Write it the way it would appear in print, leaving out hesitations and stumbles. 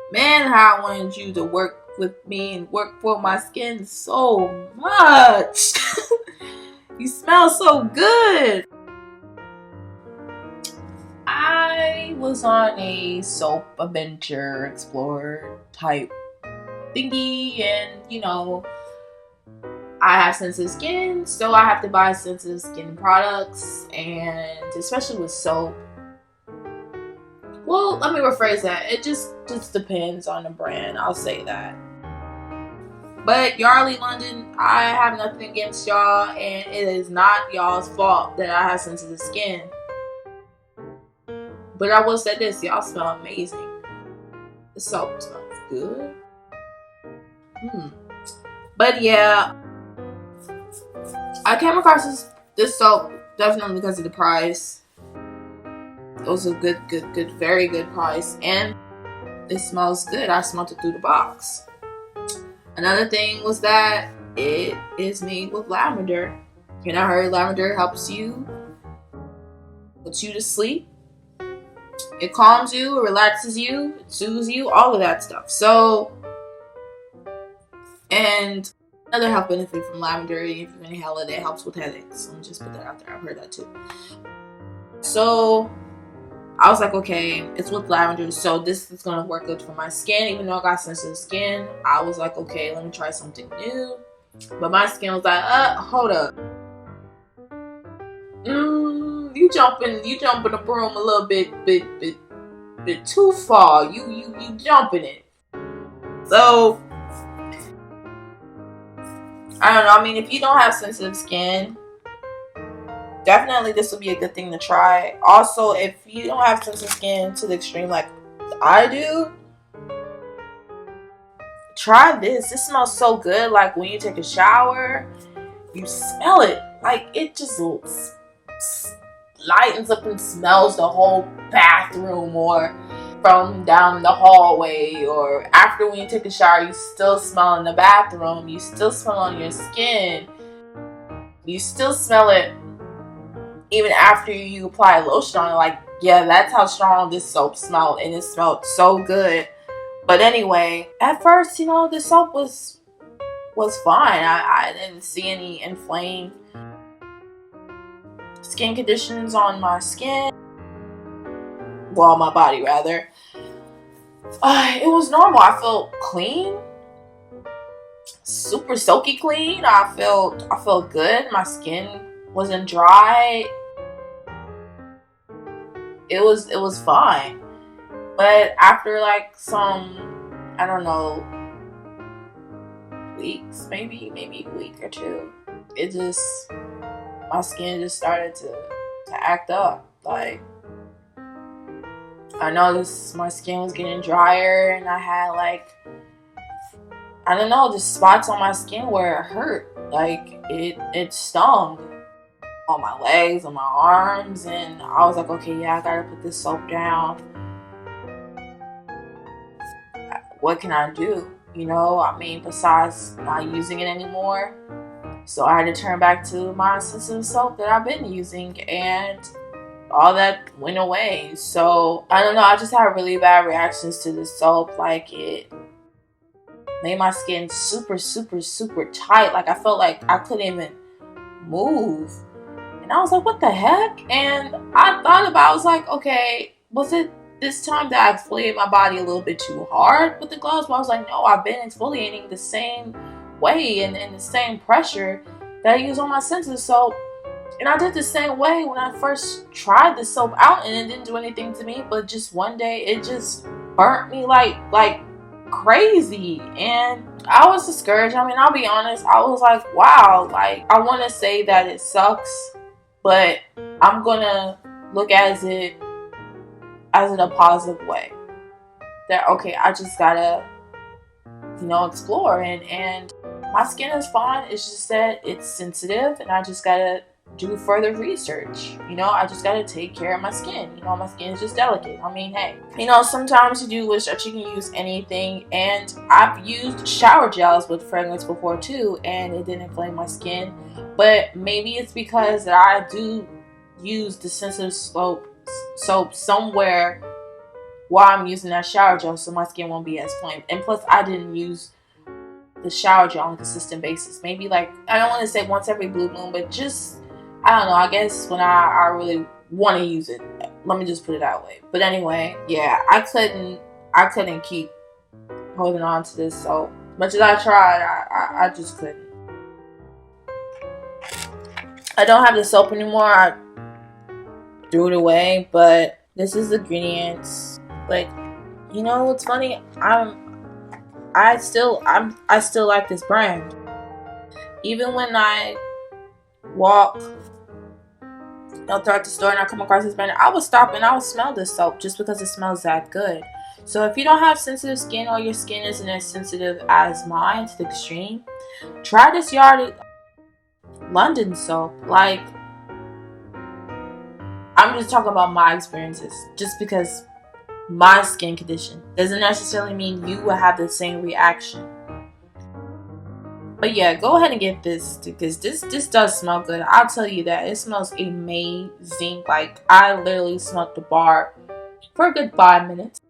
Man, how I wanted you to work with me and work for my skin so much. You smell so good. I was on a soap adventure explorer type thingy, and I have sensitive skin, so I have to buy sensitive skin products, and especially with soap. Well, let me rephrase that. It just depends on the brand. I'll say that. But Yardley London, I have nothing against y'all, and it is not y'all's fault that I have sensitive skin. But I will say this: y'all smell amazing. The soap smells good. But yeah, I came across this soap definitely because of the price. It was a good, very good price, and it smells good. I smelled it through the box. Another thing was that it is made with lavender. I heard lavender helps you, puts you to sleep. It calms you, it relaxes you, it soothes you, all of that stuff. So, and another health benefit from lavender, if you inhale it, it helps with headaches. Let me just put that out there. I've heard that too. So, I was like, okay, it's with lavender, so this is gonna work good for my skin. Even though I got sensitive skin, I was like, okay, let me try something new. But my skin was like, hold up. You jumping the broom a little bit too far. You jumping it. So I don't know. I mean, if you don't have sensitive skin, definitely this would be a good thing to try. Also, if you don't have sensitive skin to the extreme like I do, try this. This smells so good. Like when you take a shower, you smell it. Like it just lightens up and smells the whole bathroom, or from down the hallway, or after when you take a shower, you still smell in the bathroom. You still smell on your skin. You still smell it even after you apply lotion on it. Like, yeah, that's how strong this soap smelled, and it smelled so good. But anyway, at first, the soap was fine. I didn't see any inflamed skin conditions on my skin. Well, my body rather. It was normal. I felt clean, super silky clean. I felt good. My skin wasn't dry. It was fine. But after like some, I don't know, weeks, maybe a week or two, my skin just started to act up. Like, I noticed my skin was getting drier, and I had like, I don't know, just spots on my skin where it hurt. Like it stung on my legs, on my arms, and I was like, okay, yeah, I gotta put this soap down. What can I do? I mean, besides not using it anymore. So I had to turn back to my sensitive soap that I've been using, and all that went away. So I don't know, I just had really bad reactions to this soap. Like, it made my skin super tight. Like, I felt like I couldn't even move, and I was like, what the heck? And I thought about it. I was like, okay, was it this time that I exfoliated my body a little bit too hard with the gloves? But I was like, no, I've been exfoliating the same way and the same pressure that I use on my sensitive soap. And I did the same way when I first tried the soap out, and it didn't do anything to me. But just one day, it just burnt me like crazy, and I was discouraged. I mean, I'll be honest, I was like, wow. Like, I want to say that it sucks, but I'm gonna look at it as in a positive way. That, okay, I just gotta, explore, and my skin is fine. It's just that it's sensitive, and I just gotta do further research. I just gotta take care of my skin. My skin is just delicate. I mean, hey, sometimes you do wish that you can use anything, and I've used shower gels with fragrance before too, and it didn't inflame my skin. But maybe it's because that I do use the sensitive soap somewhere while I'm using that shower gel, so my skin won't be as flamed. And plus, I didn't use the shower gel on a consistent basis. Maybe like, I don't want to say once every blue moon, but just, I don't know, I guess when I really want to use it. Let me just put it that way. But anyway, yeah, I couldn't keep holding on to this soap. Much as I tried, I just couldn't. I don't have the soap anymore. I threw it away, but this is the ingredients. Like, you know what's funny? I still like this brand. Even when I walk throughout the store and I come across this brand, I will stop and I will smell this soap just because it smells that good. So if you don't have sensitive skin, or your skin isn't as sensitive as mine to the extreme, try this Yardley London soap. Like, I'm just talking about my experiences, just because my skin condition doesn't necessarily mean you will have the same reaction. But yeah, go ahead and get this, because this does smell good. I'll tell you that. It smells amazing. Like, I literally smelled the bar for a good 5 minutes.